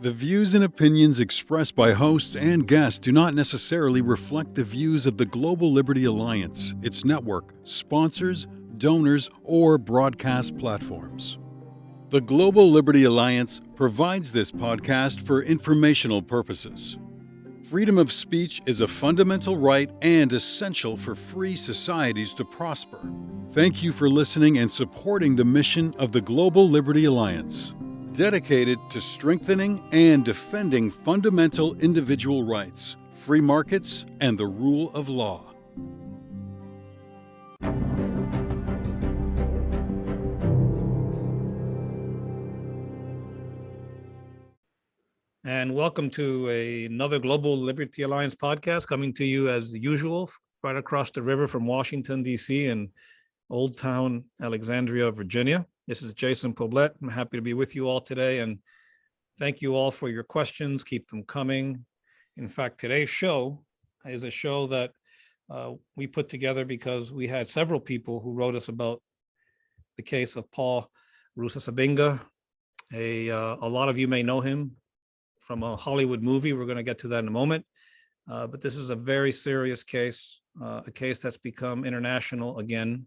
The views and opinions expressed by host and guests do not necessarily reflect the views of the Global Liberty Alliance, its network, sponsors, donors, or broadcast platforms. The Global Liberty Alliance provides this podcast for informational purposes. Freedom of speech is a fundamental right and essential for free societies to prosper. Thank you for listening and supporting the mission of the Global Liberty Alliance, dedicated to strengthening and defending fundamental individual rights, free markets, and the rule of law. And welcome to another Global Liberty Alliance podcast, coming to you as usual, right across the river from Washington, D.C. in Old Town Alexandria, Virginia. This is Jason Poblete. I'm happy to be with you all today, and thank you all for your questions. Keep them coming. In fact, today's show is a show that we put together because we had several people who wrote us about the case of Paul Rusesabagina. A lot of you may know him from a Hollywood movie. We're going to get to that in a moment. But this is a very serious case, a case that's become international again,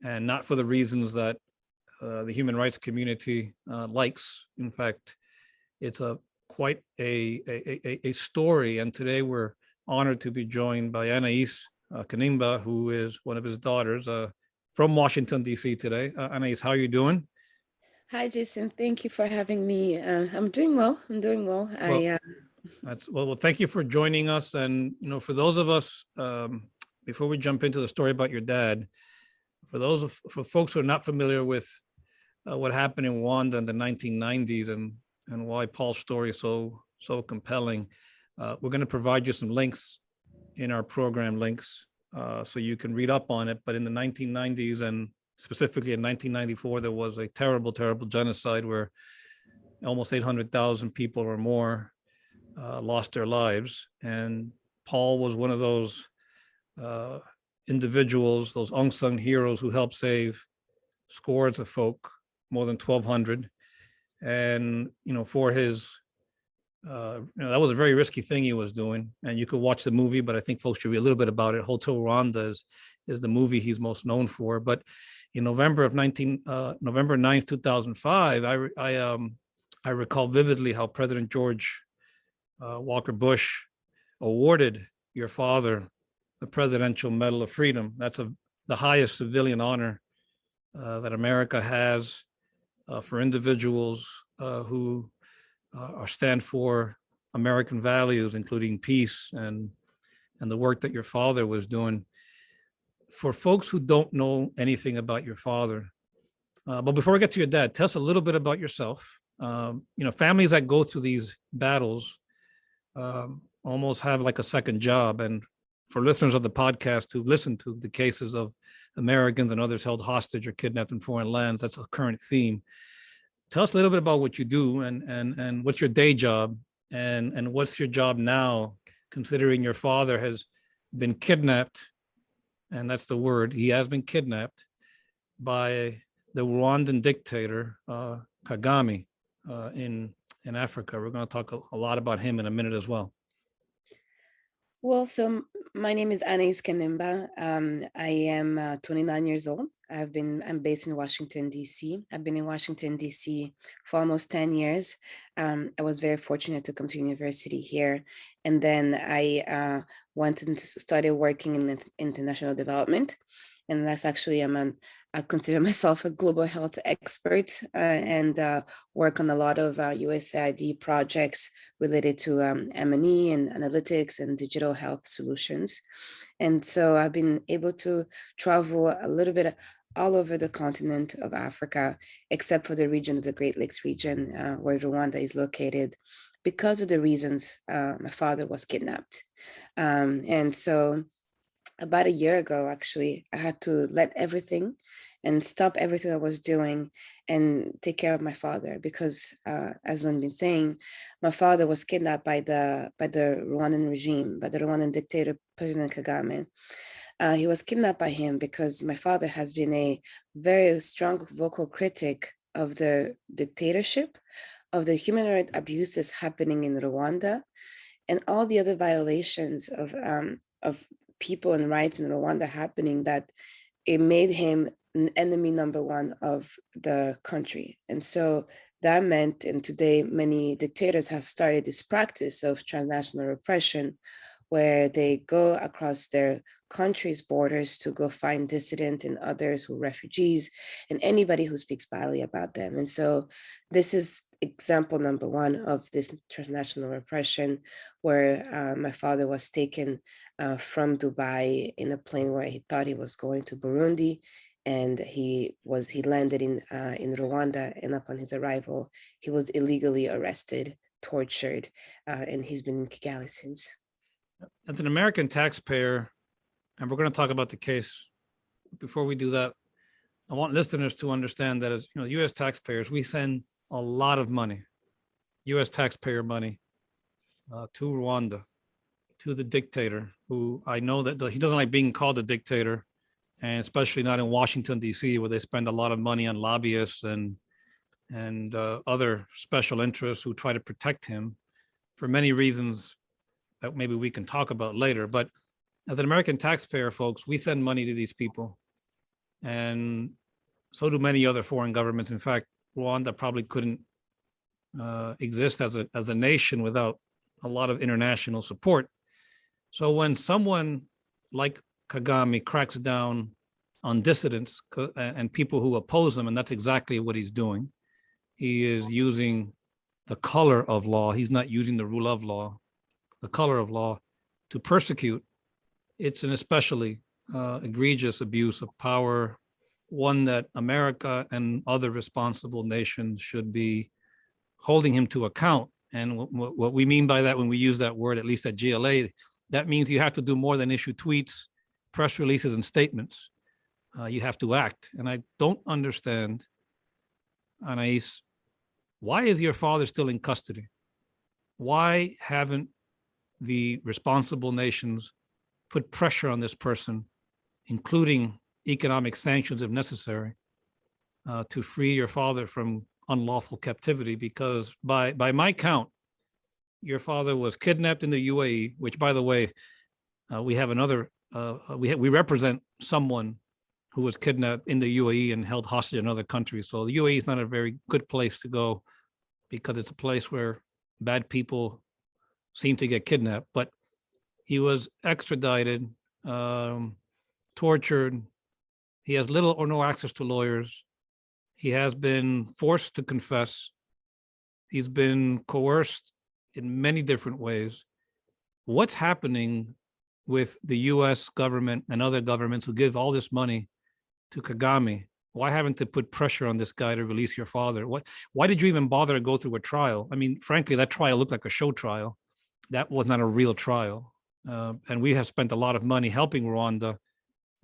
and not for the reasons that the human rights community likes. In fact, it's quite a story. And today we're honored to be joined by Anaïse Kanimba, who is one of his daughters from Washington, D.C. today. Anaïse, how are you doing? Hi, Jason. Thank you for having me. I'm doing well. Well, thank you for joining us. And, for those of us, before we jump into the story about your dad, for folks who are not familiar with what happened in Rwanda in the 1990s and why Paul's story is so compelling, we're going to provide you some links in our program links so you can read up on it. But in the 1990s and specifically in 1994, there was a terrible, terrible genocide where almost 800,000 people or more lost their lives. And Paul was one of those individuals, those unsung heroes who helped save scores of folk, more than 1,200. And, for his, that was a very risky thing he was doing. And you could watch the movie, but I think folks should read a little bit about it. Hotel Rwanda is the movie he's most known for. But in November 9th, 2005, I recall vividly how President George Walker Bush awarded your father the Presidential Medal of Freedom. That's the highest civilian honor that America has for individuals who stand for American values, including peace and the work that your father was doing. For folks who don't know anything about your father, but before we get to your dad, tell us a little bit about yourself. Families that go through these battles almost have like a second job. And for listeners of the podcast who listen to the cases of Americans and others held hostage or kidnapped in foreign lands, that's a current theme. Tell us a little bit about what you do and what's your day job and what's your job now, considering your father has been kidnapped. And that's the word. He has been kidnapped by the Rwandan dictator, Kagame, in Africa. We're going to talk a lot about him in a minute as well. Well, so my name is Anaïse Kanimba. I am 29 years old. I'm based in Washington, D.C. I've been in Washington, D.C. for almost 10 years. I was very fortunate to come to university here. And then I went and started working in international development. And that's actually, I consider myself a global health expert and work on a lot of USAID projects related to M&E and analytics and digital health solutions. And so I've been able to travel a little bit all over the continent of Africa, except for the region of the Great Lakes region where Rwanda is located, because of the reasons my father was kidnapped. And so about a year ago, actually, I had to let everything and stop everything I was doing and take care of my father because, as we've been saying, my father was kidnapped by the Rwandan regime, by the Rwandan dictator, President Kagame. He was kidnapped by him because my father has been a very strong vocal critic of the dictatorship of the human rights abuses happening in Rwanda and all the other violations of people and rights in Rwanda happening, that it made him an enemy number one of the country. And so that meant, and today many dictators have started this practice of transnational repression, where they go across their country's borders to go find dissident and others who are refugees and anybody who speaks badly about them. And so this is example number one of this transnational repression, where my father was taken from Dubai in a plane where he thought he was going to Burundi, and he landed in Rwanda, and upon his arrival, he was illegally arrested, tortured, and he's been in Kigali since. As an American taxpayer, and we're going to talk about the case. Before we do that, I want listeners to understand that as U.S. taxpayers, we send a lot of money, U.S. taxpayer money, to Rwanda, to the dictator, who I know that he doesn't like being called a dictator, and especially not in Washington, D.C., where they spend a lot of money on lobbyists and other special interests who try to protect him for many reasons that maybe we can talk about later. But as an American taxpayer, folks, we send money to these people, and so do many other foreign governments. In fact, Rwanda probably couldn't exist as a nation without a lot of international support. So when someone like Kagame cracks down on dissidents and people who oppose him, and that's exactly what he's doing, he is using the color of law. He's not using the rule of law, the color of law, to persecute. It's an especially egregious abuse of power, one that America and other responsible nations should be holding him to account. And what we mean by that, when we use that word, at least at GLA, that means you have to do more than issue tweets, press releases, and statements. You have to act. And I don't understand, Anaïse, why is your father still in custody? Why haven't the responsible nations put pressure on this person, including economic sanctions if necessary, to free your father from unlawful captivity? Because by my count, your father was kidnapped in the UAE, which, by the way, we have another, we represent someone who was kidnapped in the UAE and held hostage in another country. So the UAE is not a very good place to go, because it's a place where bad people seem to get kidnapped. But he was extradited, tortured. He has little or no access to lawyers. He has been forced to confess. He's been coerced in many different ways. What's happening with the US government and other governments who give all this money to Kagame? Why haven't they put pressure on this guy to release your father? Why did you even bother to go through a trial? I mean, frankly, that trial looked like a show trial. That was not a real trial. And we have spent a lot of money helping Rwanda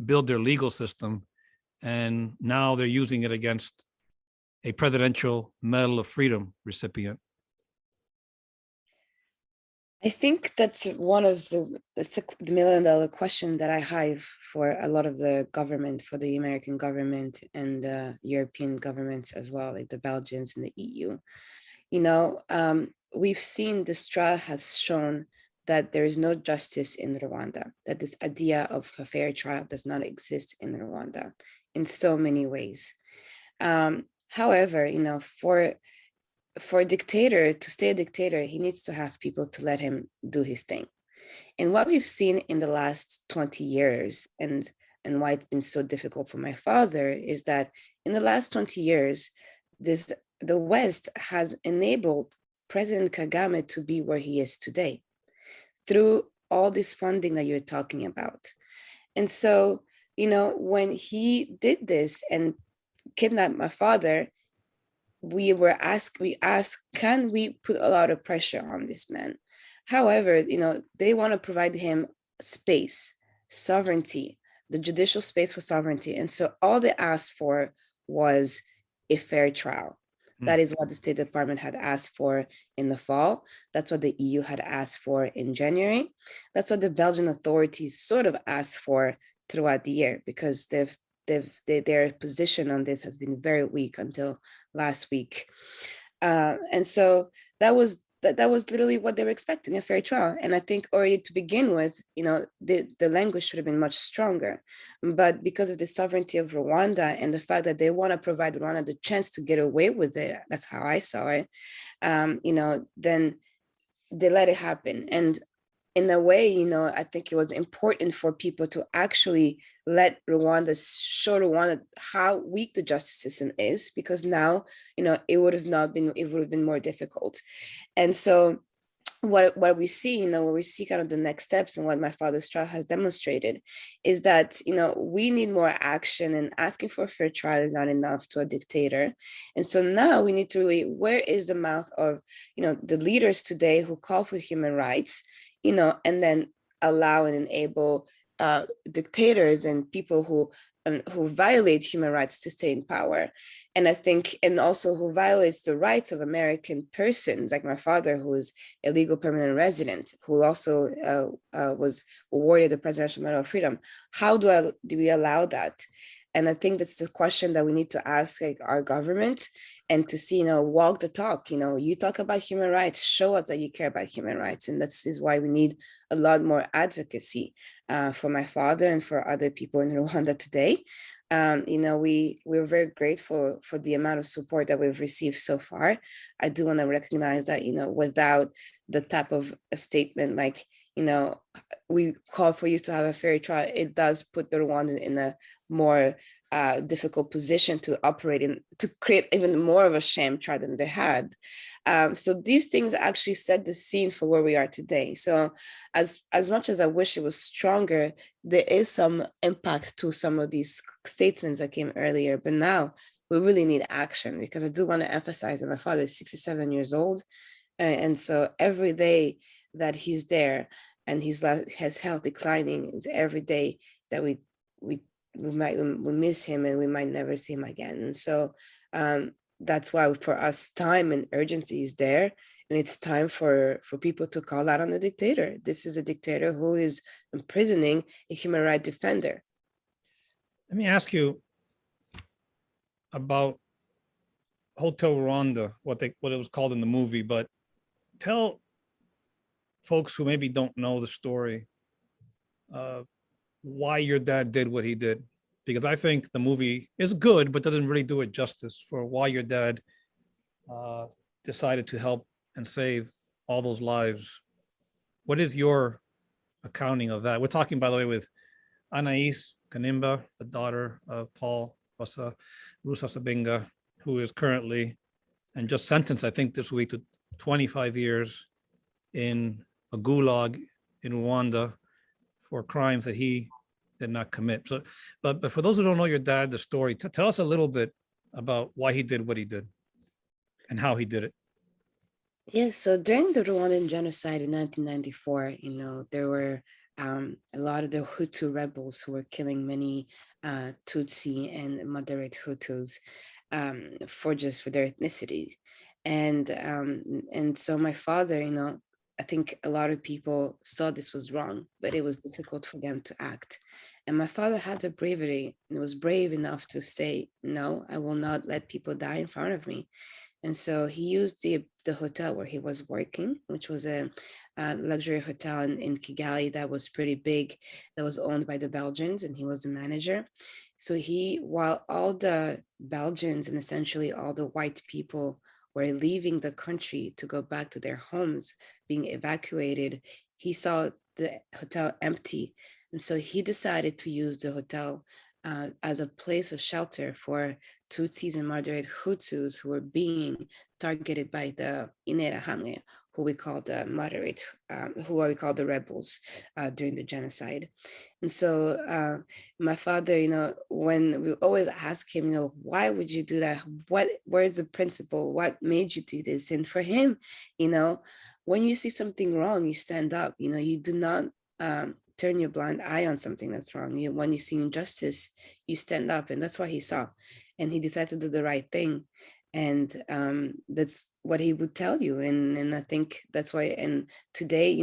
build their legal system. And now they're using it against a Presidential Medal of Freedom recipient. I think that's one of the million-dollar question that I have for a lot of the government, for the American government and the European governments as well, like the Belgians and the EU. We've seen this trial has shown that there is no justice in Rwanda, that this idea of a fair trial does not exist in Rwanda in so many ways. However, for a dictator to stay a dictator, he needs to have people to let him do his thing. And what we've seen in the last 20 years, and why it's been so difficult for my father, is that in the last 20 years, the West has enabled President Kagame to be where he is today through all this funding that you're talking about. And so, when he did this and kidnapped my father, we asked, can we put a lot of pressure on this man? However, they want to provide him space, sovereignty, the judicial space for sovereignty. And so all they asked for was a fair trial. That is what the State Department had asked for in the fall. That's what the EU had asked for in January. That's what the Belgian authorities sort of asked for throughout the year, because their position on this has been very weak until last week. And so that was literally what they were expecting, a fair trial. And I think already to begin with, the language should have been much stronger. But because of the sovereignty of Rwanda and the fact that they want to provide Rwanda the chance to get away with it, that's how I saw it, then they let it happen. And in a way, I think it was important for people to actually show Rwanda how weak the justice system is, because now, it would have been more difficult. And so what we see, what we see kind of the next steps, and what my father's trial has demonstrated is that, we need more action, and asking for a fair trial is not enough to a dictator. And so now we need to really, where is the mouth of, the leaders today who call for human rights, and then allow and enable dictators and people who violate human rights to stay in power. And I think, and also who violates the rights of American persons, like my father, who is a legal permanent resident, who also was awarded the Presidential Medal of Freedom. How do we allow that? And I think that's the question that we need to ask, like, our government, and to see, walk the talk. You talk about human rights, show us that you care about human rights. And this is why we need a lot more advocacy for my father and for other people in Rwanda today. We're very grateful for the amount of support that we've received so far. I do want to recognize that, without the type of a statement like, we call for you to have a fair trial, it does put the Rwandan in a more difficult position to operate in, to create even more of a sham trial than they had. So these things actually set the scene for where we are today. So as much as I wish it was stronger, there is some impact to some of these statements that came earlier, but now we really need action, because I do want to emphasize that my father is 67 years old. And so every day that he's there and his health declining, is every day that we miss him, and we might never see him again. And so that's why for us, time and urgency is there, and it's time for people to call out on the dictator. This is a dictator who is imprisoning a human rights defender. Let me ask you about Hotel Rwanda, what it was called in the movie, but tell folks who maybe don't know the story why your dad did what he did, because I think the movie is good, but doesn't really do it justice for why your dad decided to help and save all those lives. What is your accounting of that? We're talking, by the way, with Anaïse Kanimba, the daughter of Paul Rusesabagina, who is currently and just sentenced, I think, this week to 25 years in a gulag in Rwanda for crimes that he did not commit. So, but for those who don't know your dad, the story, tell us a little bit about why he did what he did and how he did it. Yes, so during the Rwandan genocide in 1994, there were a lot of the Hutu rebels who were killing many Tutsi and moderate Hutus for their ethnicity. And so my father, I think a lot of people saw this was wrong, but it was difficult for them to act. And my father had the bravery, and was brave enough to say, no, I will not let people die in front of me. And so he used the hotel where he was working, which was a luxury hotel in Kigali that was pretty big, that was owned by the Belgians, and he was the manager. So while all the Belgians and essentially all the white people were leaving the country to go back to their homes, being evacuated, he saw the hotel empty. And so he decided to use the hotel as a place of shelter for Tutsis and moderate Hutus who were being targeted by the Interahamwe, who we call the moderate, who we call the rebels during the genocide. And so my father, when we always ask him, why would you do that? Where's the principle? What made you do this? And for him, when you see something wrong, you stand up. You do not turn your blind eye on something that's wrong. When you see injustice, you stand up, and that's what he saw. And he decided to do the right thing. And that's what he would tell you. And I think that's why, and today,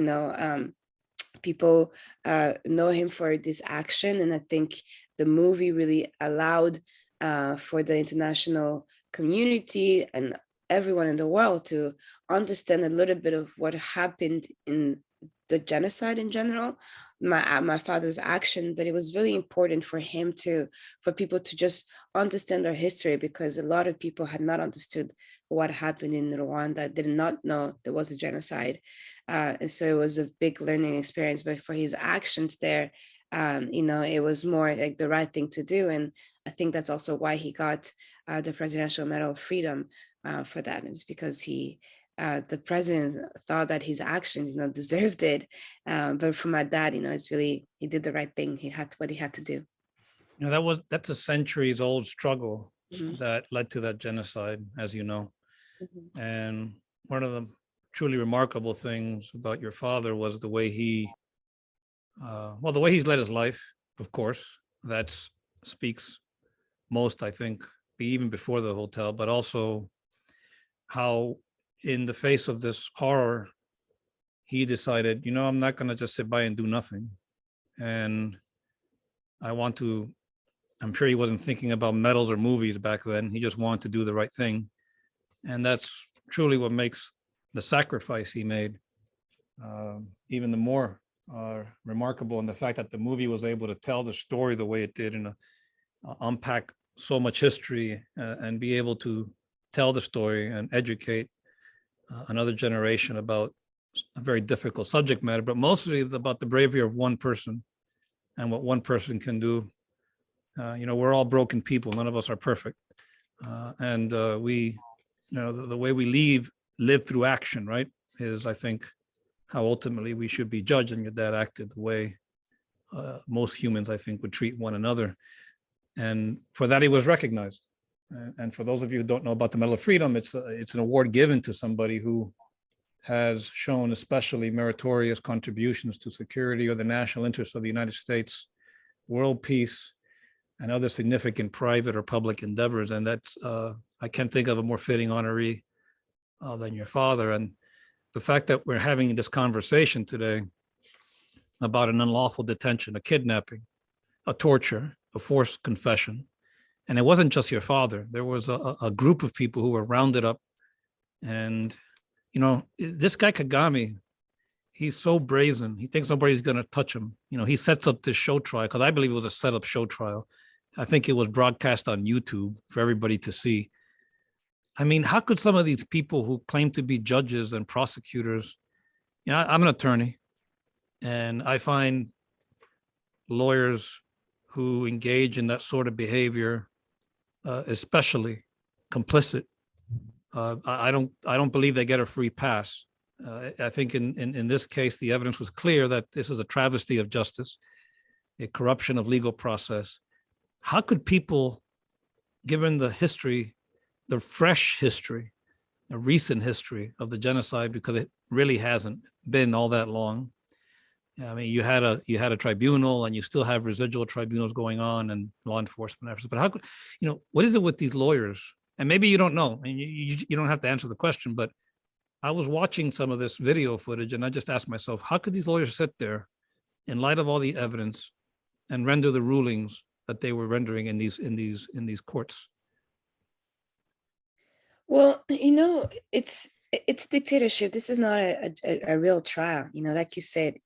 people know him for this action. And I think the movie really allowed for the international community and everyone in the world to understand a little bit of what happened in the genocide in general, my father's action. But it was really important for him for people to just understand our history, because a lot of people had not understood what happened in Rwanda, did not know there was a genocide. And so it was a big learning experience. But for his actions there, it was more like the right thing to do. And I think that's also why he got the Presidential Medal of Freedom for that. It was because the president thought that his actions, deserved it. But for my dad, it's really, he did the right thing. He had what he had to do. That's a centuries old struggle Mhm. that led to that genocide, as you know. Mhm. And one of the truly remarkable things about your father was the way the way he's led his life, of course, that speaks most, I think, even before the hotel, but also how in the face of this horror, he decided, I'm not going to just sit by and do nothing. And I'm sure he wasn't thinking about medals or movies back then. He just wanted to do the right thing. And that's truly what makes the sacrifice he made even the more remarkable, in the fact that the movie was able to tell the story the way it did and unpack so much history and be able to tell the story and educate another generation about a very difficult subject matter, but mostly it's about the bravery of one person and what one person can do. We're all broken people. None of us are perfect. And we, the way we live through action, right, is, I think, how ultimately we should be judged. And your dad acted the way most humans, I think, would treat one another. And for that, he was recognized. And for those of you who don't know about the Medal of Freedom, it's an award given to somebody who has shown especially meritorious contributions to security or the national interests of the United States, world peace, and other significant private or public endeavors. And that's, I can't think of a more fitting honoree than your father. And the fact that we're having this conversation today about an unlawful detention, a kidnapping, a torture, a forced confession, and it wasn't just your father. There was a group of people who were rounded up. And, this guy Kagame, he's so brazen. He thinks nobody's going to touch him. He sets up this show trial, because I believe it was a set-up show trial. I think it was broadcast on YouTube for everybody to see. I mean, how could some of these people who claim to be judges and prosecutors, I'm an attorney, and I find lawyers who engage in that sort of behavior, especially complicit. I don't believe they get a free pass. I think in this case, the evidence was clear that this is a travesty of justice, a corruption of legal process. How could people, given the history, the fresh history, the recent history of the genocide, because it really hasn't been all that long. I mean, you had a tribunal, and you still have residual tribunals going on and law enforcement efforts. But how could, what is it with these lawyers? And maybe you don't know, and you don't have to answer the question, but I was watching some of this video footage, and I just asked myself, how could these lawyers sit there in light of all the evidence and render the rulings that they were rendering in these courts? Well, it's dictatorship. This is not a real trial. Like you said,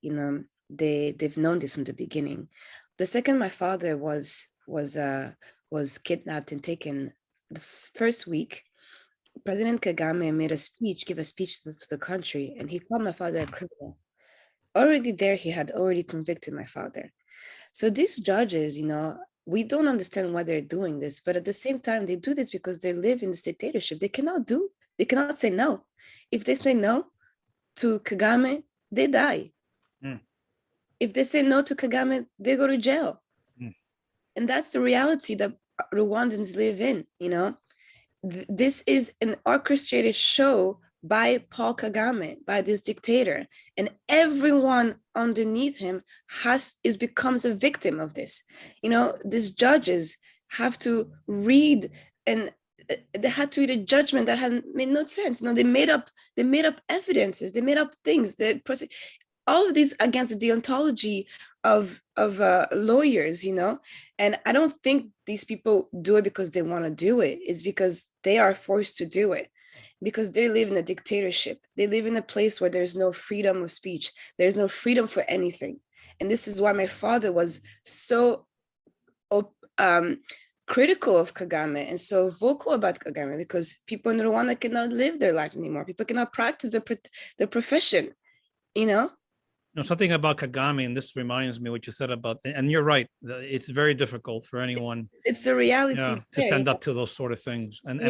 they've known this from the beginning. The second my father was kidnapped and taken, the first week, President Kagame gave a speech to the country, and he called my father a criminal. Already there, he had already convicted my father. So these judges, we don't understand why they're doing this, but at the same time, they do this because they live in this dictatorship. They cannot say no. If they say no to Kagame, they die. Mm. If they say no to Kagame, they go to jail. Mm. And that's the reality that Rwandans live in, This is an orchestrated show by Paul Kagame, by this dictator, and everyone underneath him becomes a victim of this. These judges have to read, and they had to read a judgment that had made no sense. They made up evidences, they made up things. All of these against the deontology of lawyers, and I don't think these people do it because they want to do it. It's because they are forced to do it. because they live in a dictatorship. They live in a place where there's no freedom of speech. There's no freedom for anything. And this is why my father was so critical of Kagame and so vocal about Kagame, because people in Rwanda cannot live their life anymore. People cannot practice their profession, you know? Something about Kagame, and this reminds me what you said about, and you're right, it's very difficult for anyone, It's the reality to there, stand up to those sort of things. And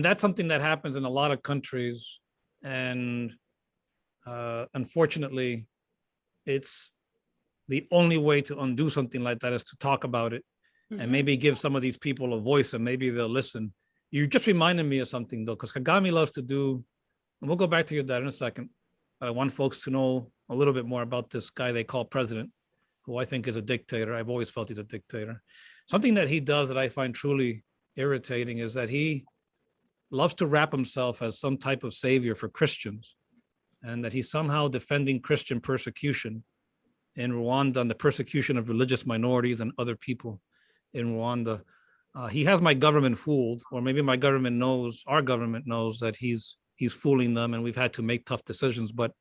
that's something that happens in a lot of countries. And unfortunately, it's the only way to undo something like that is to talk about it, and maybe give some of these people a voice, and maybe they'll listen. You just reminded me of something, though, because Kagame loves to do, and we'll go back to your dad in a second, but I want folks to know a little bit more about this guy they call president, who I think is a dictator. I've always felt he's a dictator. Something that he does that I find truly irritating is that he loves to wrap himself as some type of savior for Christians, and that he's somehow defending Christian persecution in Rwanda and the persecution of religious minorities and other people in Rwanda. He has my government fooled, or maybe my government knows, our government knows that he's fooling them, and we've had to make tough decisions. But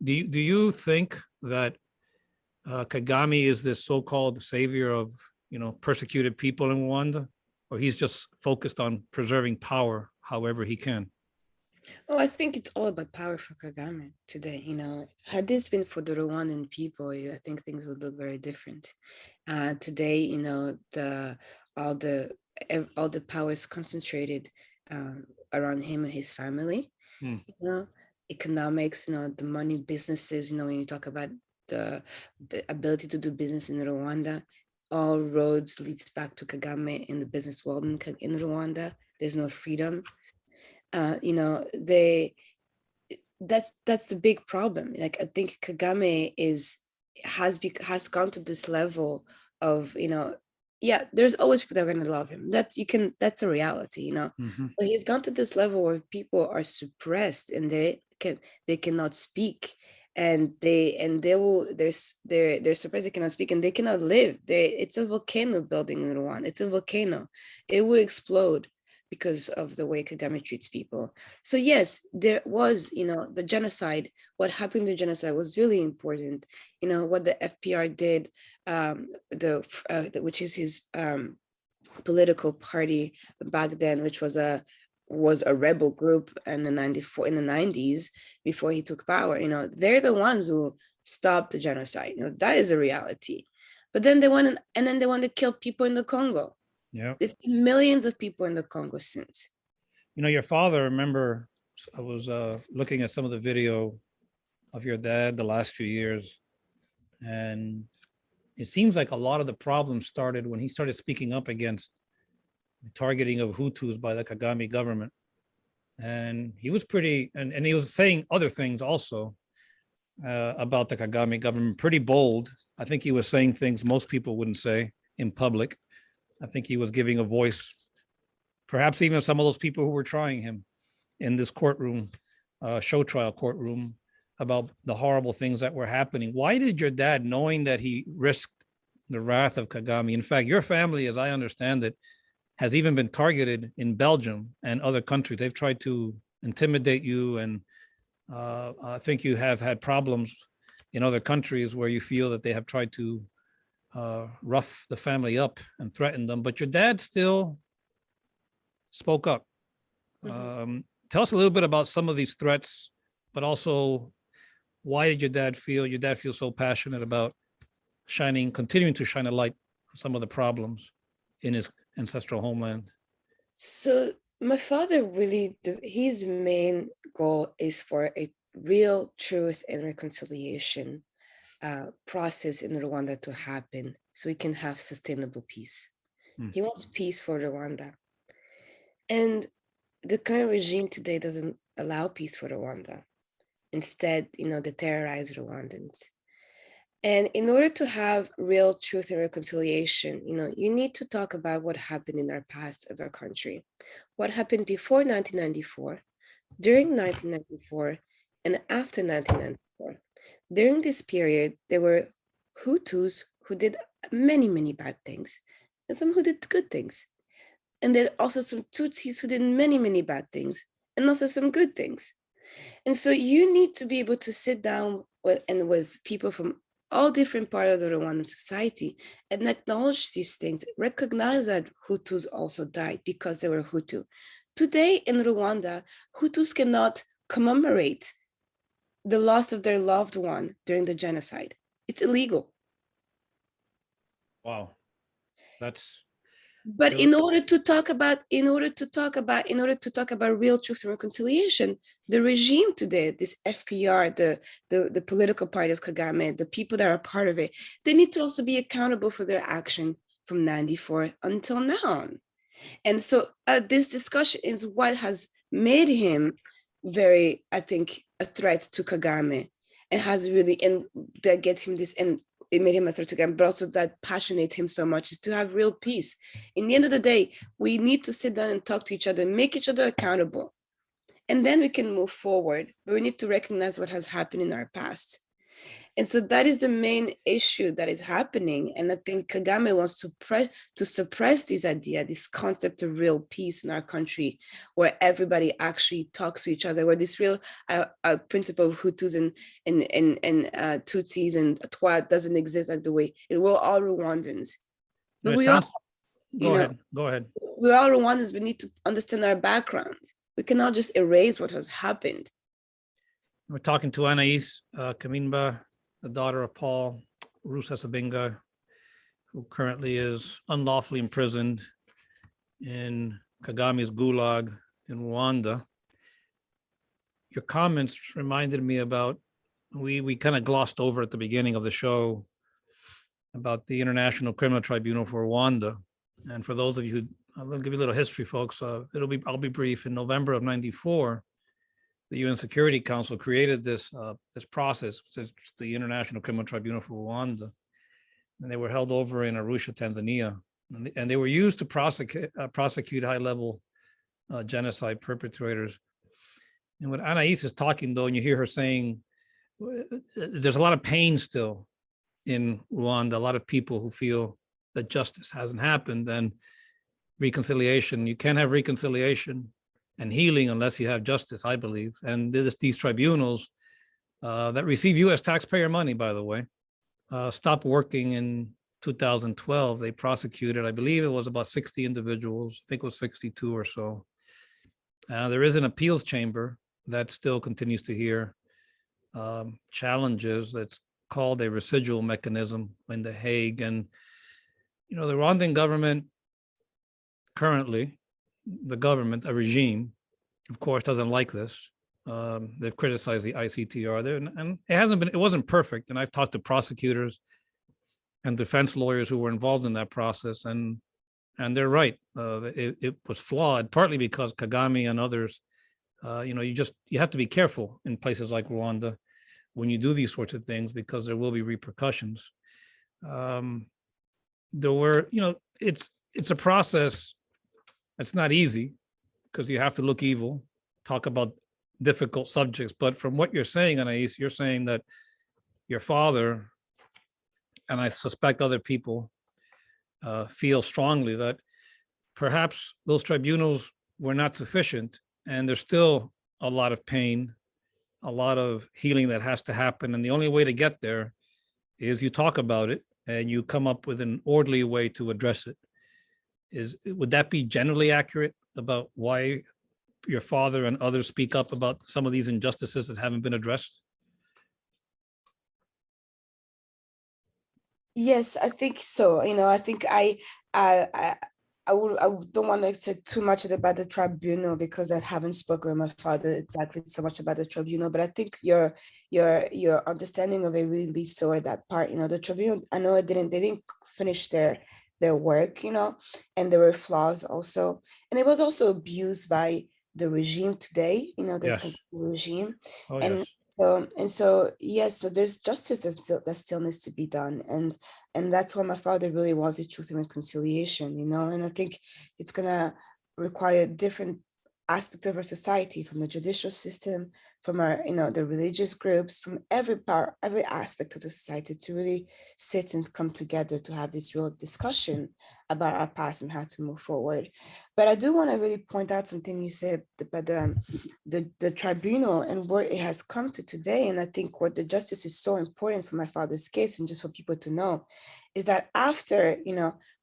do you think that Kagame is this so-called savior of persecuted people in Rwanda, or he's just focused on preserving power however he can? Oh, I think it's all about power for Kagame today. Had this been for the Rwandan people, I think things would look very different. Today, all the power is concentrated around him and his family. Economics, the money, businesses. When you talk about the ability to do business in Rwanda, all roads leads back to Kagame in the business world in Rwanda. There's no freedom. That's the big problem. Like, I think Kagame has gone to this level of, there's always people that are going to love him. That's a reality, But he's gone to this level where people are suppressed and they cannot speak, and they're suppressed. They cannot speak and they cannot live. It's a volcano building in Rwanda. It's a volcano. It would explode because of the way Kagame treats people. So yes, there was, the genocide. What happened to genocide was really important. What the FPR did, which is his political party back then, which was a rebel group in the 90s before he took power. They're the ones who stopped the genocide. That is a reality. But then they want to kill people in the Congo. Yeah, there's been millions of people in the Congo since. Your father, remember, I was looking at some of the video of your dad the last few years, and it seems like a lot of the problems started when he started speaking up against the targeting of Hutus by the Kagame government. And he was and he was saying other things also about the Kagame government, pretty bold. I think he was saying things most people wouldn't say in public. I think he was giving a voice, perhaps even some of those people who were trying him in this courtroom, show trial courtroom, about the horrible things that were happening. Why did your dad, knowing that he risked the wrath of Kagame, in fact, your family, as I understand it, has even been targeted in Belgium and other countries. They've tried to intimidate you, and I think you have had problems in other countries where you feel that they have tried to rough the family up and threaten them, but your dad still spoke up. Tell us a little bit about some of these threats, but also why did your dad feel so passionate about continuing to shine a light on some of the problems in his ancestral homeland? So my father really, his main goal is for a real truth and reconciliation process in Rwanda to happen, so we can have sustainable peace. He wants peace for Rwanda. And the current regime today doesn't allow peace for Rwanda. Instead, they terrorize Rwandans. And in order to have real truth and reconciliation, you need to talk about what happened in our past of our country. What happened before 1994, during 1994, and after 1994. During this period, there were Hutus who did many, many bad things, and some who did good things. And there are also some Tutsis who did many, many bad things, and also some good things. And so you need to be able to sit down with people from all different parts of the Rwandan society and acknowledge these things, recognize that Hutus also died because they were Hutu. Today in Rwanda, Hutus cannot commemorate the loss of their loved one during the genocide. It's illegal. Wow. That's But in order to talk about real truth and reconciliation, the regime today, this FPR, the political party of Kagame, the people that are part of it, they need to also be accountable for their action from 94 until now. And so this discussion is what has made him very, I think, a threat to Kagame, and has really, and that gets him this, and it made him a threat to Kagame, but also that passionates him so much, is to have real peace. In the end of the day, we need to sit down and talk to each other, make each other accountable, and then we can move forward. But we need to recognize what has happened in our past. And so that is the main issue that is happening. And I think Kagame wants to suppress this idea, this concept of real peace in our country, where everybody actually talks to each other, where this real principle of Hutus and Tutsis and Twa doesn't exist like the way we're all Rwandans. But we sounds, all, go ahead. We're all Rwandans. We need to understand our background. We cannot just erase what has happened. We're talking to Anaïse Kanimba, the daughter of Paul Rusesabagina, who currently is unlawfully imprisoned in Kagame's gulag in Rwanda. Your comments reminded me about, we kind of glossed over at the beginning of the show about the International Criminal Tribunal for Rwanda. And for those of you who, I'll give you a little history, folks. I'll be brief. In November of '94, the UN Security Council created this process, the International Criminal Tribunal for Rwanda, and they were held over in Arusha, Tanzania, and they were used to prosecute high-level genocide perpetrators. And when Anaïse is talking, though, and you hear her saying, there's a lot of pain still in Rwanda, a lot of people who feel that justice hasn't happened, and reconciliation. You can't have reconciliation and healing unless you have justice, I believe. And these tribunals that receive U.S. taxpayer money, by the way, stopped working in 2012. They prosecuted, I believe it was about 60 individuals. I think it was 62 or so. There is an appeals chamber that still continues to hear challenges. That's called a residual mechanism in The Hague. And, you know, the Rwandan government currently, a regime, of course, doesn't like this. They've criticized the ICTR there, and it wasn't perfect. And I've talked to prosecutors and defense lawyers who were involved in that process, and they're right. It was flawed, partly because Kagame and others, you have to be careful in places like Rwanda when you do these sorts of things, because there will be repercussions. It's a process. It's not easy because you have to look evil, talk about difficult subjects. But from what you're saying, Anaïse, you're saying that your father, and I suspect other people, feel strongly that perhaps those tribunals were not sufficient, and there's still a lot of pain, a lot of healing that has to happen. And the only way to get there is you talk about it and you come up with an orderly way to address it. Would that be generally accurate about why your father and others speak up about some of these injustices that haven't been addressed? Yes, I think so. I think I don't want to say too much about the tribunal because I haven't spoken with my father exactly so much about the tribunal. But I think your understanding of it really leads toward that part. The tribunal, I know they didn't finish their work, and there were flaws also, and it was also abused by the regime today, the regime. Oh, and yes. So there's justice that still needs to be done, and that's what my father really wants, is truth and reconciliation, and I think it's gonna require different aspects of our society, from the judicial system from our, the religious groups, from every part, every aspect of the society to really sit and come together to have this real discussion about our past and how to move forward. But I do want to really point out something you said about the tribunal and where it has come to today. And I think what the justice is so important for my father's case, and just for people to know, is that after,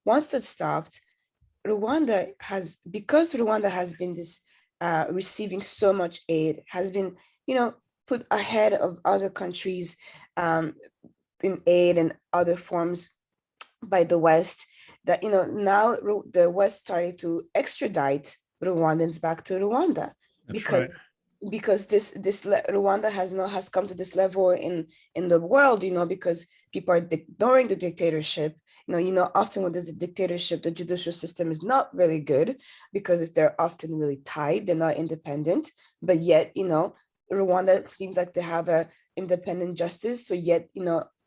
once it stopped, Rwanda has, because Rwanda has been this receiving so much aid, has been, put ahead of other countries in aid and other forms by the West, that, now the West started to extradite Rwandans back to Rwanda. That's because right. because Rwanda has come to this level in the world, because people are ignoring the dictatorship. Often when there's a dictatorship, the judicial system is not really good because they're often really tied, they're not independent. But yet, Rwanda seems like they have a independent justice. So yet,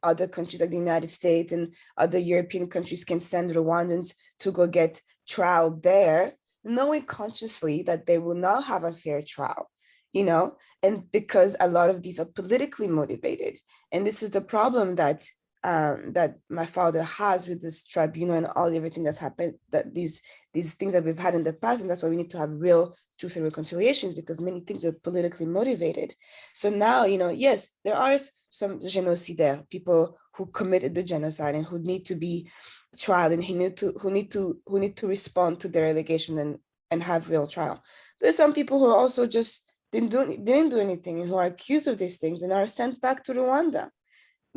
other countries like the United States and other European countries can send Rwandans to go get trial there, knowing consciously that they will not have a fair trial, and because a lot of these are politically motivated. And this is the problem that that my father has with this tribunal and everything that's happened, that these things that we've had in the past. And that's why we need to have real truth and reconciliations, because many things are politically motivated. So now, yes, there are some genocidaires, people who committed the genocide and who need to be tried, and who need to respond to their allegation and have real trial. There's some people who also just didn't do anything and who are accused of these things and are sent back to Rwanda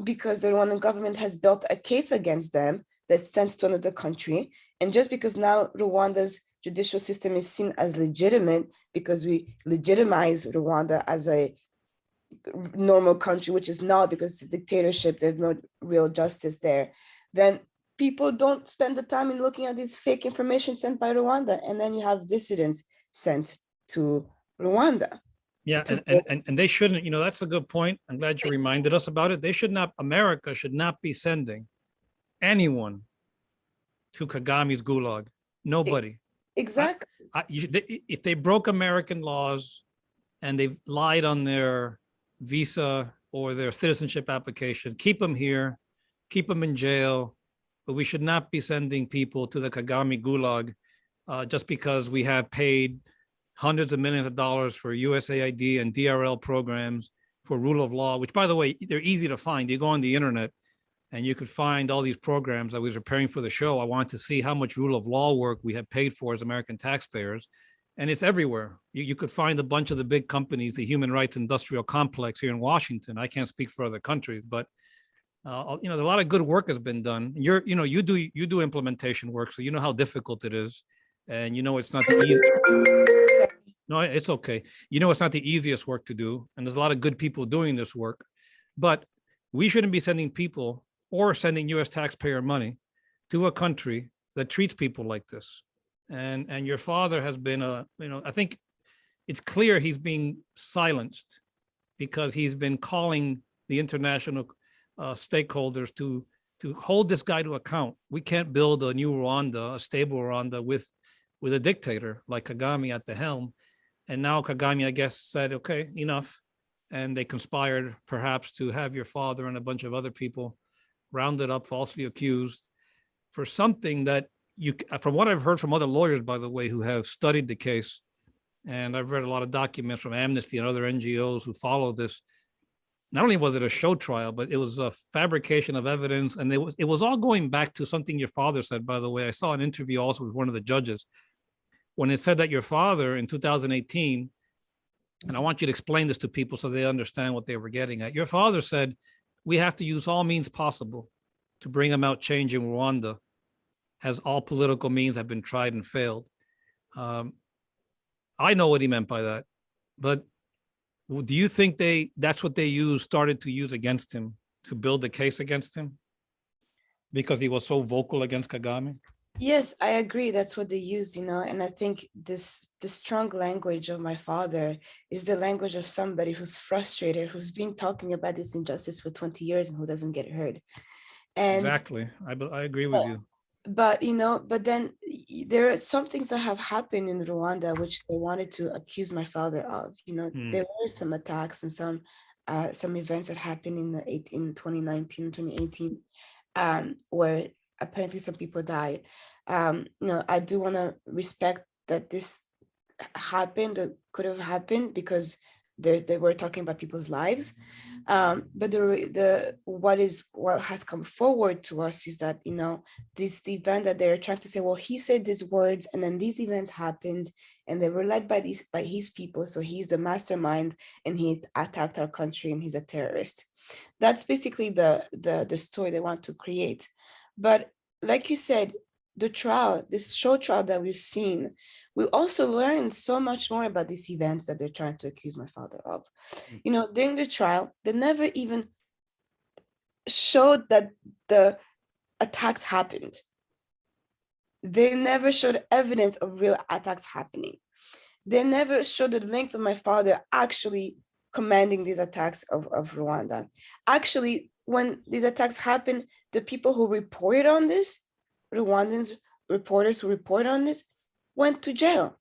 because the Rwandan government has built a case against them that's sent to another country. And just because now Rwanda's judicial system is seen as legitimate, because we legitimize Rwanda as a normal country, which is not, because it's a dictatorship, there's no real justice there, then people don't spend the time in looking at this fake information sent by Rwanda. And then you have dissidents sent to Rwanda. Yeah, and they shouldn't, that's a good point. I'm glad you reminded us about it. America should not be sending anyone to Kagame's gulag. Nobody. Exactly. If they broke American laws and they've lied on their visa or their citizenship application, keep them here, keep them in jail. But we should not be sending people to the Kagame gulag just because we have paid hundreds of millions of dollars for USAID and DRL programs for rule of law, which, by the way, they're easy to find. You go on the internet and you could find all these programs. I was preparing for the show. I wanted to see how much rule of law work we have paid for as American taxpayers. And it's everywhere. You could find a bunch of the big companies, the human rights industrial complex here in Washington. I can't speak for other countries, but a lot of good work has been done. You do implementation work, so you know how difficult it is. And it's not the easy. No, it's okay. It's not the easiest work to do. And there's a lot of good people doing this work. But we shouldn't be sending people or sending US taxpayer money to a country that treats people like this. And your father has been I think it's clear he's being silenced because he's been calling the international stakeholders to hold this guy to account. We can't build a new Rwanda, a stable Rwanda with a dictator like Kagame at the helm. And now Kagame, I guess, said, okay, enough. And they conspired perhaps to have your father and a bunch of other people rounded up, falsely accused for something that from what I've heard from other lawyers, by the way, who have studied the case, and I've read a lot of documents from Amnesty and other NGOs who follow this, not only was it a show trial, but it was a fabrication of evidence. And it was all going back to something your father said, by the way. I saw an interview also with one of the judges when it said that your father in 2018, and I want you to explain this to people so they understand what they were getting at. Your father said, we have to use all means possible to bring about change in Rwanda, as all political means have been tried and failed. I know what he meant by that, but do you think that's what they started to use against him to build the case against him? Because he was so vocal against Kagame? Yes, I agree. That's what they use, and I think the strong language of my father is the language of somebody who's frustrated, who's been talking about this injustice for 20 years and who doesn't get heard. And exactly. I agree with you. but but then there are some things that have happened in Rwanda which they wanted to accuse my father of. There were some attacks and some events that happened in 2019, 2018, where apparently some people died. I do want to respect that this happened, or could have happened, because they were talking about people's lives. But what has come forward to us is that this event that they're trying to say, well, he said these words and then these events happened and they were led by his people, so he's the mastermind and he attacked our country and he's a terrorist. That's basically the story they want to create. But like you said, this show trial that we've seen, we also learned so much more about these events that they're trying to accuse my father of. During the trial, they never even showed that the attacks happened. They never showed evidence of real attacks happening. They never showed the links of my father actually commanding these attacks of Rwanda. Actually, when these attacks happened, the people who reported on this, Rwandans reporters who reported on this, went to jail.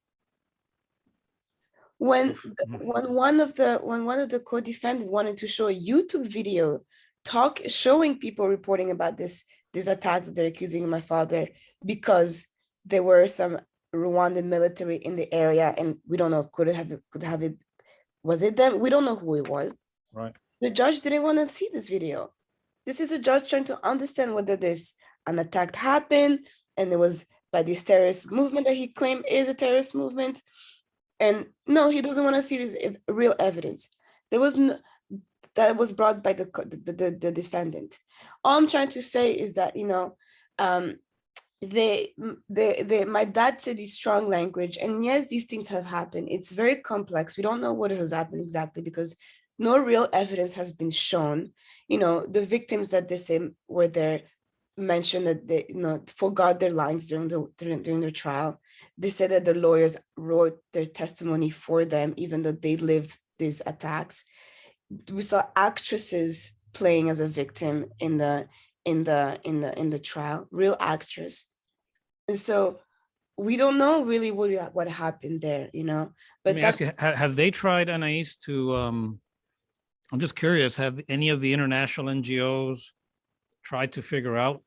When one of the co-defendants wanted to show a YouTube video showing people reporting about these attacks that they're accusing my father, because there were some Rwandan military in the area, and we don't know, could have it, was it them? We don't know who it was. Right. The judge didn't want to see this video. This is a judge trying to understand whether there's an attack happened and it was by this terrorist movement that he claimed is a terrorist movement. And no, he doesn't want to see this real evidence. That was brought by the defendant. All I'm trying to say is that my dad said this strong language, and yes, these things have happened. It's very complex. We don't know what has happened exactly because no real evidence has been shown. The victims that they say were there mentioned that they forgot their lines during the trial. They said that the lawyers wrote their testimony for them, even though they lived these attacks. We saw actresses playing as a victim in the trial, real actress. And so we don't know really what happened there, Let me ask you, have they tried, Anaïse, to I'm just curious, have any of the international NGOs tried to figure out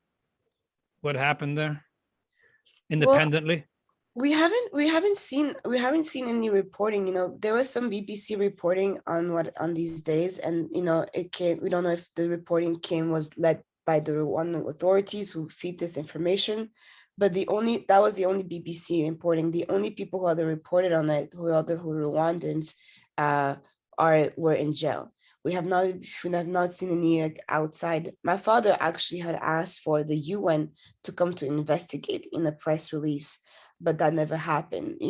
what happened there independently? Well, we haven't seen any reporting. There was some BBC reporting on these days, and it came. We don't know if the reporting was led by the Rwandan authorities who feed this information, but that was the only BBC reporting. The only people who had reported on it, who Rwandans, were in jail. We have not seen any outside. My father actually had asked for the UN to come to investigate in a press release, but that never happened,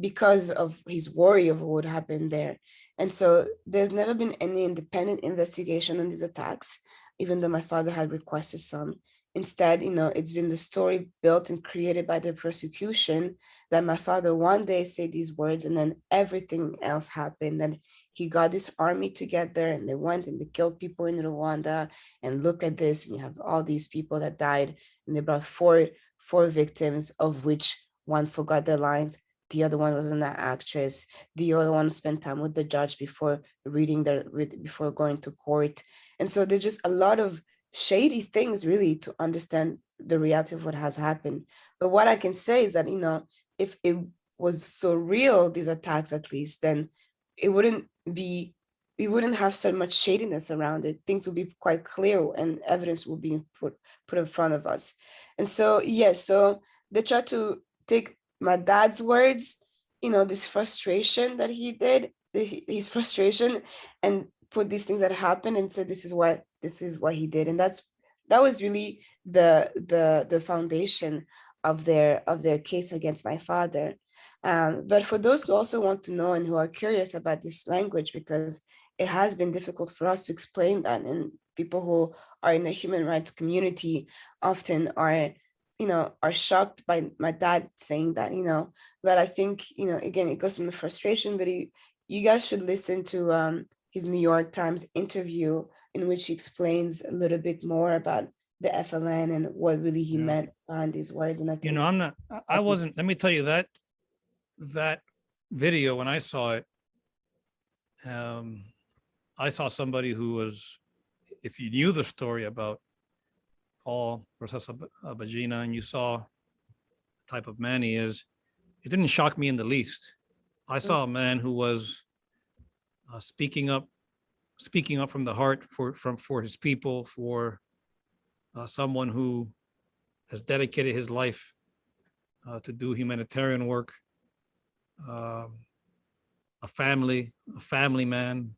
because of his worry of what would happen there. And so there's never been any independent investigation on these attacks, even though my father had requested some. Instead, it's been the story built and created by the prosecution that my father one day said these words and then everything else happened. And he got this army together and they went and they killed people in Rwanda. And look at this, and you have all these people that died, and they brought four victims, of which one forgot their lines. The other one was an actress. The other one spent time with the judge before before going to court. And so there's just a lot of shady things really to understand the reality of what has happened. But what I can say is that, if it was so real, these attacks at least, then we wouldn't have so much shadiness around it. Things would be quite clear and evidence will be put in front of us. And so, yes, so they try to take my dad's words, this frustration that he did, his frustration, and put these things that happened and said, this is what he did. And that was really the foundation of their case against my father. But for those who also want to know and who are curious about this language, because it has been difficult for us to explain that, and people who are in the human rights community often are shocked by my dad saying that, but I think, again, it goes from the frustration, but you guys should listen to his New York Times interview in which he explains a little bit more about the FLN and what really he meant behind these words. And I think I wasn't, let me tell you that video, when I saw it, I saw somebody who was, if you knew the story about Paul Rusesabagina and you saw the type of man he is, it didn't shock me in the least. I saw a man who was speaking up from the heart for his people, for someone who has dedicated his life to do humanitarian work, a family man.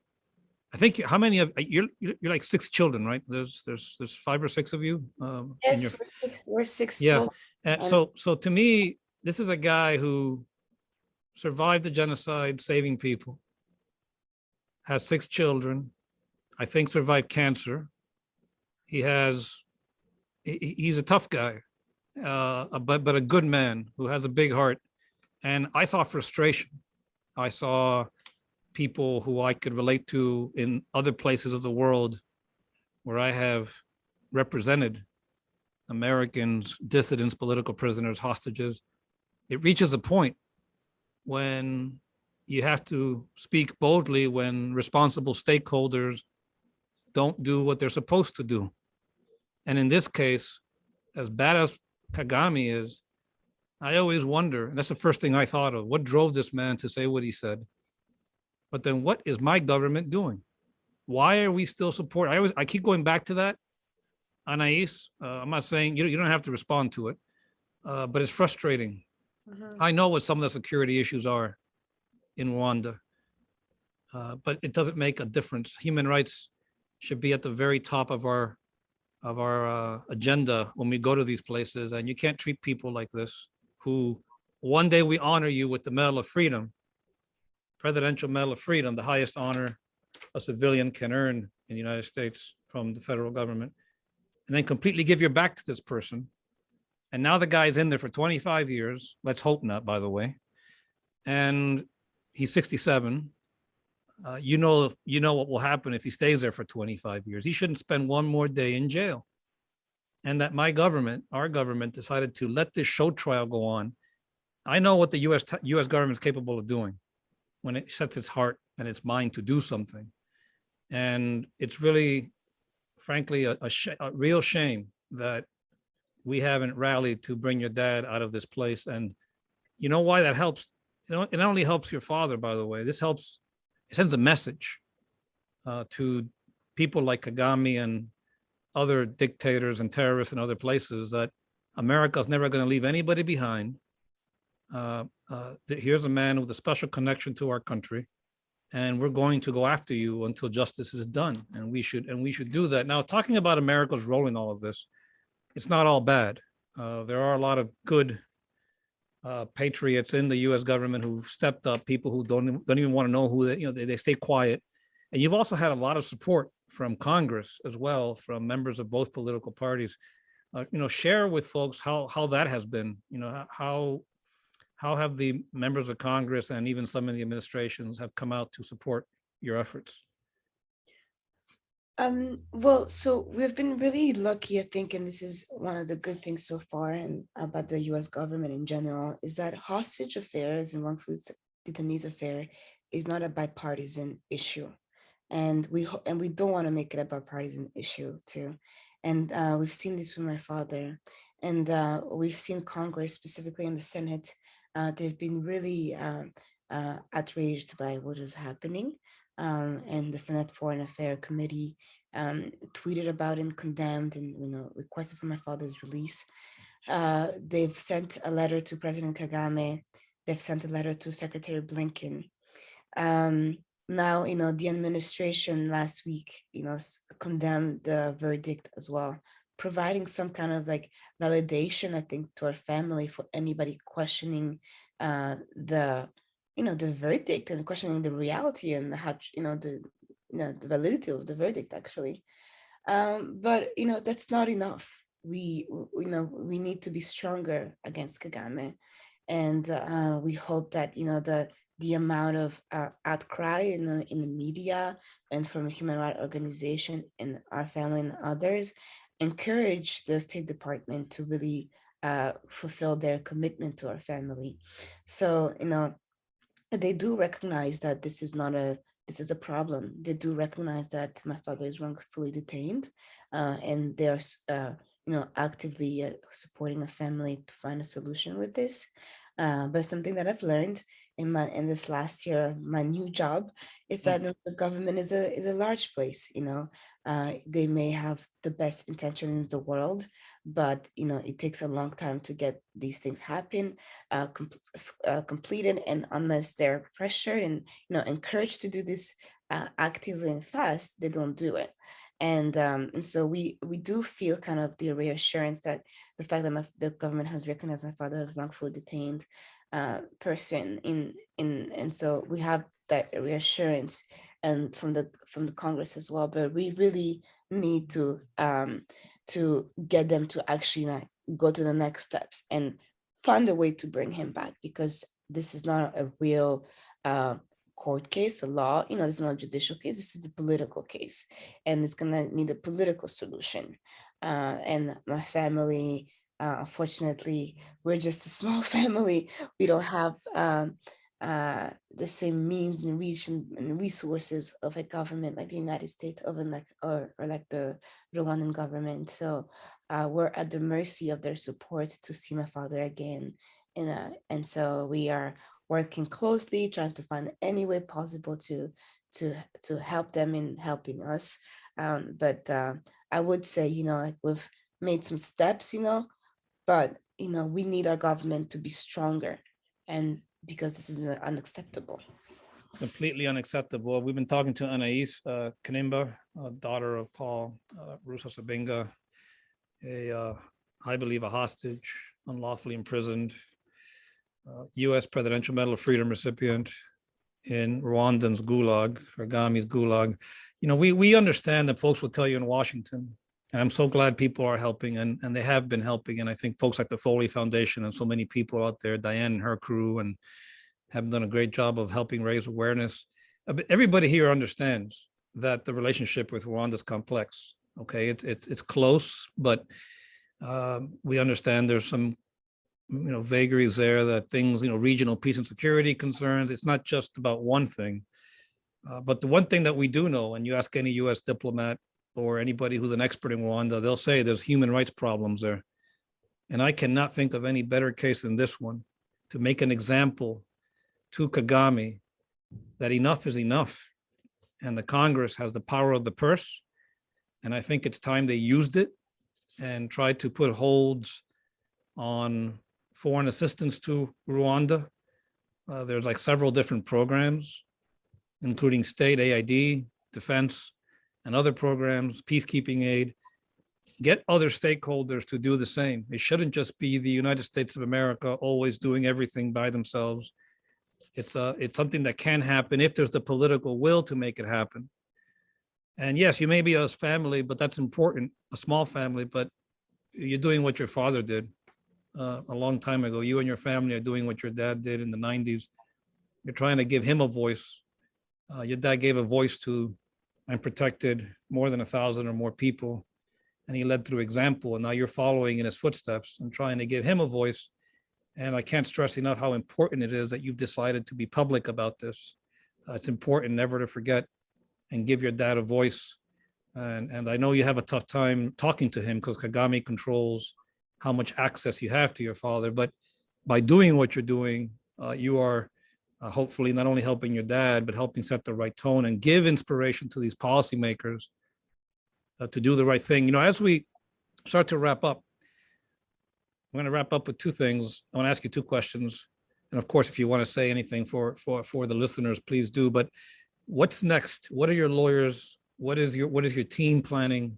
I think how many of you're like 6 children, right? There's 5 or 6 of you. yes, we're six yeah. children. So to me, this is a guy who survived the genocide, saving people, has 6 children, I think survived cancer. He's a tough guy, but a good man who has a big heart. And I saw frustration. I saw people who I could relate to in other places of the world where I have represented Americans, dissidents, political prisoners, hostages. It reaches a point when you have to speak boldly when responsible stakeholders don't do what they're supposed to do. And in this case, as bad as Kagame is, I always wonder, and that's the first thing I thought of, what drove this man to say what he said? But then what is my government doing? Why are we still supporting? I keep going back to that. Anaïse, I'm not saying you don't have to respond to it, but it's frustrating. I know what some of the security issues are in Rwanda, but it doesn't make a difference. Human rights should be at the very top of our agenda when we go to these places, and you can't treat people like this, who one day we honor you with the Medal of Freedom, Presidential Medal of Freedom, the highest honor a civilian can earn in the United States from the federal government, and then completely give your back to this person. And now the guy's in there for 25 years. Let's hope not, by the way. And he's 67. You know what will happen if he stays there for 25 years. He shouldn't spend one more day in jail. And that my government, our government, decided to let this show trial go on. I know what the U.S. government is capable of doing when it sets its heart and its mind to do something. And it's really, frankly, a real shame that we haven't rallied to bring your dad out of this place. And you know why that helps? It not only helps your father, by the way, this helps, it sends a message to people like Kagame and other dictators and terrorists in other places that America's never going to leave anybody behind. Here's a man with a special connection to our country, and we're going to go after you until justice is done. And we should do that. Now, talking about America's role in all of this, it's not all bad. There are a lot of good patriots in the U.S. government who've stepped up, people who don't even want to know who they stay quiet. And you've also had a lot of support from Congress as well, from members of both political parties. Share with folks how that has been. How have the members of Congress and even some of the administrations have come out to support your efforts? Well, so we've been really lucky, I think, and this is one of the good things so far and about the US government in general, is that hostage affairs and wrongful detainees affair is not a bipartisan issue. And we don't want to make it a bipartisan issue too. And we've seen this with my father, and we've seen Congress, specifically in the Senate, they've been really outraged by what is happening. And the Senate Foreign Affairs Committee tweeted about and condemned and requested for my father's release. They've sent a letter to President Kagame. They've sent a letter to Secretary Blinken. Now, the administration last week, condemned the verdict as well, providing some kind of like validation, I think, to our family for anybody questioning the verdict and questioning the reality and how, the validity of the verdict, actually. But, that's not enough. We need to be stronger against Kagame. And we hope that, the amount of outcry in the media and from a human rights organization and our family and others encourage the State Department to really fulfill their commitment to our family. So, they do recognize that this is a problem. They do recognize that my father is wrongfully detained, and they are actively supporting a family to find a solution with this. But something that I've learned in this last year of my new job is that the government is a large place. They may have the best intention in the world, but it takes a long time to get these things happen, completed, and unless they're pressured and encouraged to do this actively and fast, they don't do it. And so we do feel kind of the reassurance that the fact that the government has recognized my father as wrongfully detained person and so we have that reassurance and from the Congress as well. But we really need to get them to actually go to the next steps and find a way to bring him back, because this is not a real court case, a law, this is not a judicial case, this is a political case, and it's gonna need a political solution. And my family, unfortunately, we're just a small family. We don't have the same means and reach and resources of a government like the United States, or like the Rwandan government. So we're at the mercy of their support to see my father again. And so we are working closely, trying to find any way possible to help them in helping us. But I would say, like we've made some steps, but we need our government to be stronger, and because this is unacceptable. It's completely unacceptable. We've been talking to Anaïse Kanimba, daughter of Paul Rusesabagina, I believe a hostage, unlawfully imprisoned, U.S. Presidential Medal of Freedom recipient in Rwandan's gulag, Kagame's gulag. We understand that folks will tell you in Washington, and I'm so glad people are helping, and they have been helping. And I think folks like the Foley Foundation and so many people out there, Diane and her crew, and have done a great job of helping raise awareness. But everybody here understands that the relationship with Rwanda is complex. Okay, it's close, but we understand there's some vagaries there, that things, regional peace and security concerns. It's not just about one thing. But the one thing that we do know, and you ask any U.S. diplomat or anybody who's an expert in Rwanda, they'll say there's human rights problems there. And I cannot think of any better case than this one to make an example to Kagame that enough is enough. And the Congress has the power of the purse. And I think it's time they used it and tried to put holds on foreign assistance to Rwanda. There's like several different programs, including state AID, defense, and other programs, peacekeeping aid. Get other stakeholders to do the same. It shouldn't just be the United States of America always doing everything by themselves. It's something that can happen if there's the political will to make it happen. And yes, you may be a family, but that's important, a small family, but you're doing what your father did a long time ago. You and your family are doing what your dad did in the 90s. You're trying to give him a voice. Your dad gave a voice to and protected more than 1,000 or more people. And he led through example. And now you're following in his footsteps and trying to give him a voice. And I can't stress enough how important it is that you've decided to be public about this. It's important never to forget and give your dad a voice. And I know you have a tough time talking to him because Kagame controls how much access you have to your father. But by doing what you're doing, you are hopefully not only helping your dad, but helping set the right tone and give inspiration to these policymakers to do the right thing. As we start to wrap up, I'm going to wrap up with two things. I want to ask you two questions. And of course, if you want to say anything for the listeners, please do. But what's next? What are your lawyers? What is your team planning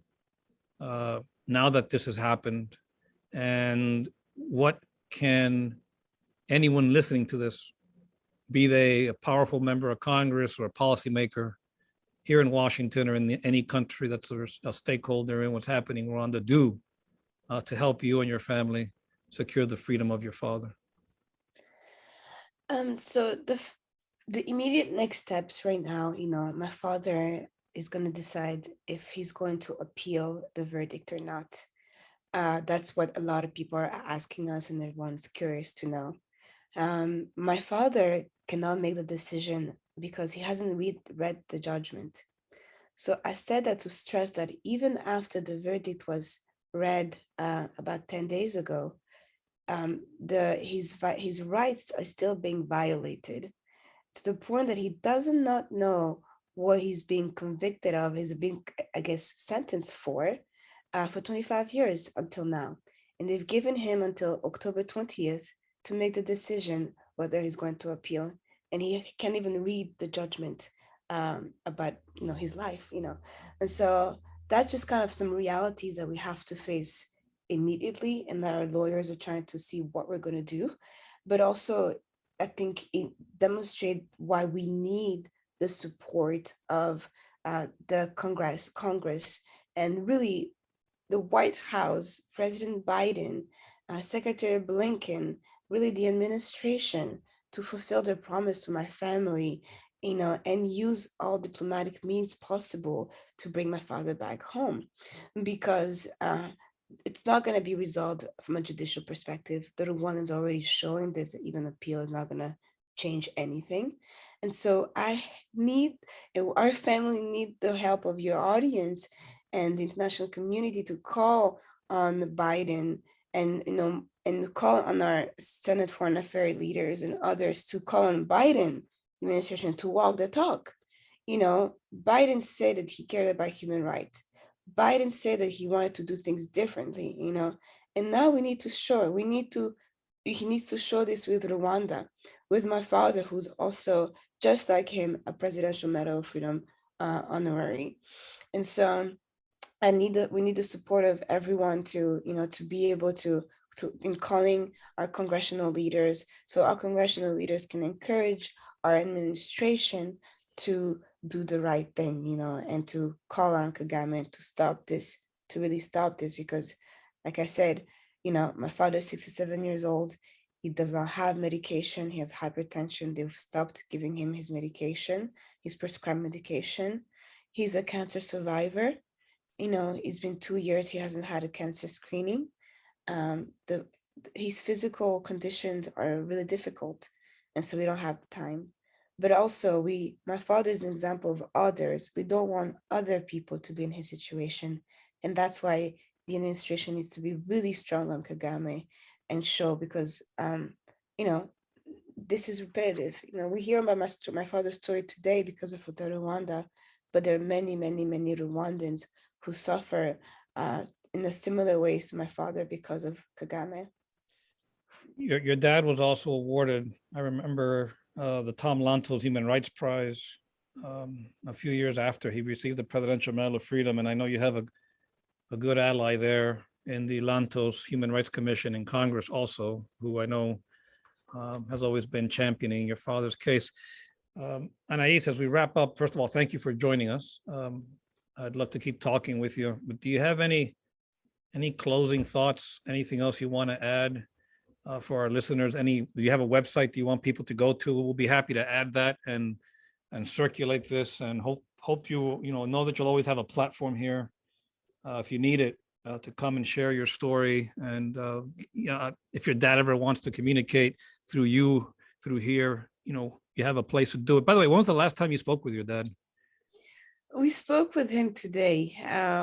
now that this has happened? And what can anyone listening to this, be they a powerful member of Congress or a policymaker here in Washington or in any country that's a stakeholder in what's happening in Rwanda, do to help you and your family secure the freedom of your father? So the immediate next steps right now, my father is going to decide if he's going to appeal the verdict or not. That's what a lot of people are asking us, and everyone's curious to know. My father cannot make the decision because he hasn't read the judgment. So I said that to stress that even after the verdict was read about 10 days ago, his rights are still being violated to the point that he does not know what he's being convicted of. He's being, I guess, sentenced for 25 years until now. And they've given him until October 20th to make the decision whether he's going to appeal. And he can't even read the judgment about his life. And so that's just kind of some realities that we have to face immediately, and that our lawyers are trying to see what we're going to do. But also, I think it demonstrates why we need the support of the Congress, and really the White House, President Biden, Secretary Blinken, really the administration, to fulfill their promise to my family, and use all diplomatic means possible to bring my father back home, because it's not going to be resolved from a judicial perspective. The Rwandans already showing this, that even appeal is not going to change anything. And so our family need the help of your audience and the international community to call on Biden, and call on our Senate Foreign Affairs leaders and others to call on Biden administration to walk the talk. Biden said that he cared about human rights. Biden said that he wanted to do things differently, and now he needs to show this with Rwanda, with my father, who's also, just like him, a Presidential Medal of Freedom honorary. And so we need the support of everyone to be able to in calling our congressional leaders, so our congressional leaders can encourage our administration to do the right thing, and to call on Kagame to stop this, to really stop this, because like I said, my father is 67 years old. He does not have medication. He has hypertension. They've stopped giving him his medication, his prescribed medication. He's a cancer survivor. It's been 2 years he hasn't had a cancer screening. His physical conditions are really difficult, and so we don't have time. But also, my father is an example of others. We don't want other people to be in his situation, and that's why the administration needs to be really strong on Kagame and show, because this is repetitive. We hear about my father's story today because of Hotel Rwanda, but there are many, many, many Rwandans who suffer in a similar ways to my father because of Kagame. Your dad was also awarded, I remember, the Tom Lantos Human Rights Prize a few years after he received the Presidential Medal of Freedom. And I know you have a good ally there in the Lantos Human Rights Commission in Congress also, who I know has always been championing your father's case. Anaïse, as we wrap up, first of all, thank you for joining us. I'd love to keep talking with you, but do you have any closing thoughts, anything else you want to add for our listeners? Do you have a website do you want people to go to? We'll be happy to add that and circulate this, and hope you know that you'll always have a platform here if you need it to come and share your story. And if your dad ever wants to communicate through here, you have a place to do it. By the way, when was the last time you spoke with your dad? We spoke with him today.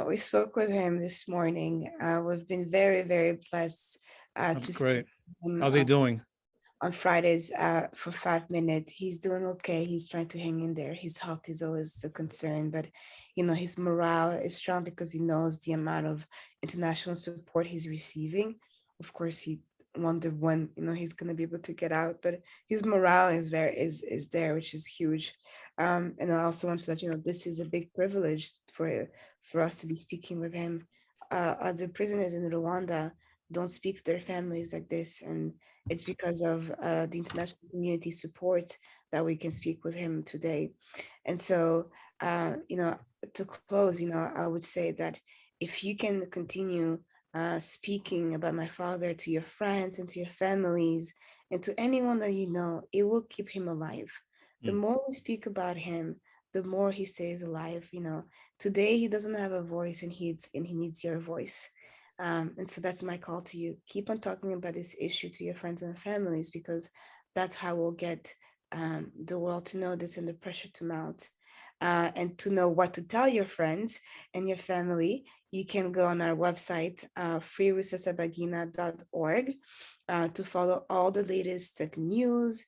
We spoke with him this morning. We've been very, very blessed to great. speak with him. How's he doing? On Fridays for 5 minutes. He's doing okay. He's trying to hang in there. His health is always a concern, but his morale is strong because he knows the amount of international support he's receiving. Of course, he wondered when he's going to be able to get out, but his morale is there, which is huge. And I also want to let this is a big privilege for us to be speaking with him. The prisoners in Rwanda don't speak to their families like this, and it's because of the international community support that we can speak with him today. And so, to close, I would say that if you can continue speaking about my father to your friends and to your families and to anyone that it will keep him alive. The more we speak about him, the more he stays alive. Today he doesn't have a voice, and he needs your voice. And so that's my call to you. Keep on talking about this issue to your friends and families, because that's how we'll get the world to know this and the pressure to mount. And to know what to tell your friends and your family, you can go on our website, freerusesabagina.org, to follow all the latest news,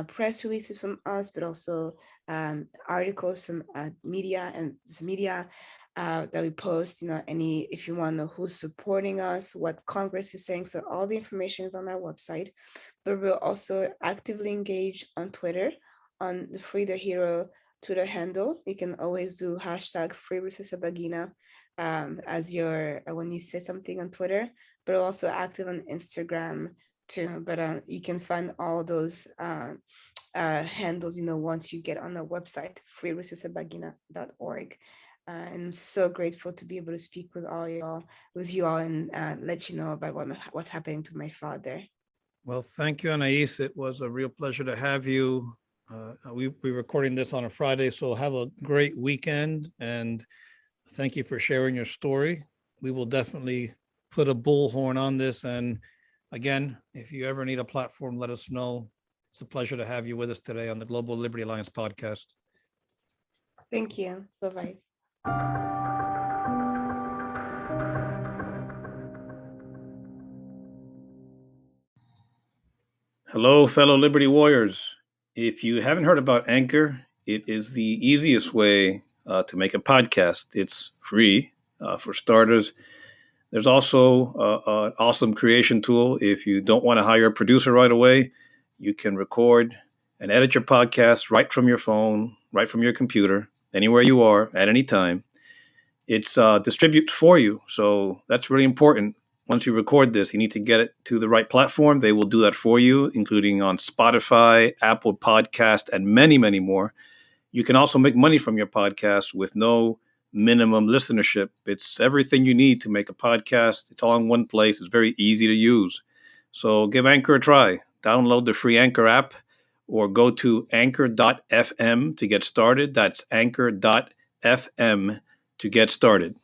press releases from us, but also articles from media that we post. If you want to know who's supporting us, what Congress is saying. So all the information is on our website. But we'll also actively engage on Twitter, on the Free the Hero Twitter handle. You can always do hashtag Free Rusesabagina as your when you say something on Twitter, but also active on Instagram too. But you can find all those handles, once you get on the website, freerusesabagina.org. And I'm so grateful to be able to speak with you all, and let you know about what's happening to my father. Well, thank you, Anaïse. It was a real pleasure to have you. We're recording this on a Friday, so have a great weekend, and thank you for sharing your story. We will definitely put a bullhorn on this. And again, if you ever need a platform, let us know. It's a pleasure to have you with us today on the Global Liberty Alliance podcast. Thank you. Bye-bye. Hello, fellow Liberty Warriors. If you haven't heard about Anchor, it is the easiest way to make a podcast. It's free for starters. There's also an awesome creation tool. If you don't want to hire a producer right away, you can record and edit your podcast right from your phone, right from your computer, anywhere you are at any time. It's distributed for you, so that's really important. Once you record this, you need to get it to the right platform. They will do that for you, including on Spotify, Apple Podcast, and many, many more. You can also make money from your podcast with no minimum listenership. It's everything you need to make a podcast. It's all in one place. It's very easy to use. So give Anchor a try. Download the free Anchor app or go to anchor.fm to get started. That's anchor.fm to get started.